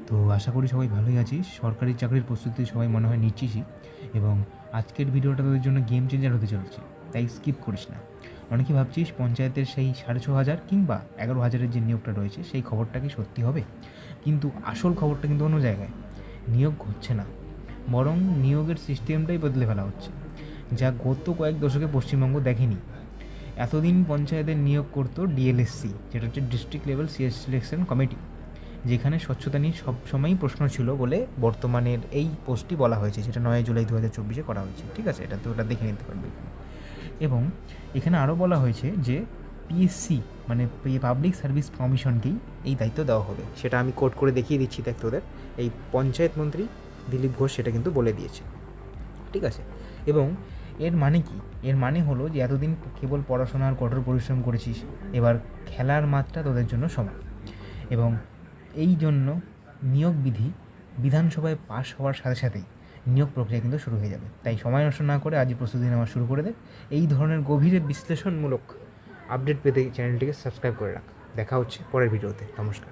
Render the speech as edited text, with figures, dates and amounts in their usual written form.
তো আশা করি সবাই ভালোই আছিস। সরকারি চাকরির প্রস্তুতি সবাই মনে হয় নিচ্ছিসই, এবং আজকের ভিডিওটা তোদের জন্য গেম চেঞ্জার হতে চলেছে, তাই স্কিপ করিস না। অনেকে ভাবছিস পঞ্চায়েতের সেই 6,500 কিংবা 11,000-এর যে নিয়োগটা রয়েছে সেই খবরটা কি সত্যি হবে, কিন্তু আসল খবরটা কিন্তু অন্য জায়গায়। নিয়োগ হচ্ছে না, বরং নিয়োগের সিস্টেমটাই বদলে ফেলা হচ্ছে, যা গত কয়েক দশকে পশ্চিমবঙ্গ দেখেনি। এতদিন পঞ্চায়েতের নিয়োগ করতো ডিএলএসসি, যেটা হচ্ছে ডিস্ট্রিক্ট লেভেল সিলেকশন কমিটি, যেখানে স্বচ্ছতা নিয়ে সবসময়ই প্রশ্ন ছিল বলে বর্তমানের এই পোস্টটি বলা হয়েছে, যেটা 9 জুলাই 2024 করা হয়েছে। ঠিক আছে, এটা তো ওটা দেখে নিতে পারবে। এবং এখানে আরও বলা হয়েছে যে পিএসসি মানে পাবলিক সার্ভিস কমিশনকেই এই দায়িত্ব দেওয়া হবে। সেটা আমি কোট করে দেখিয়ে দিচ্ছি দেখ তোদের। এই পঞ্চায়েত মন্ত্রী দিলীপ ঘোষ সেটা কিন্তু বলে দিয়েছে। ঠিক আছে, এবং এর মানে কি? এর মানে হলো যে এতদিন কেবল পড়াশোনা আর কঠোর পরিশ্রম করেছিস, এবার খেলার মাঠটা তোদের জন্য সমান। এবং এই জন্য নিয়োগ বিধি বিধানসভায় পাশ হওয়ার সাথে সাথেই নিয়োগ প্রক্রিয়া কিন্তু শুরু হয়ে যাবে। তাই সময় নষ্ট না করে আজই প্রস্তুতি নেওয়া শুরু করে দে। এই ধরনের গভীরে বিশ্লেষণমূলক আপডেট পেতে চ্যানেলটিকে সাবস্ক্রাইব করে রাখ। দেখা হচ্ছে পরের ভিডিওতে। নমস্কার।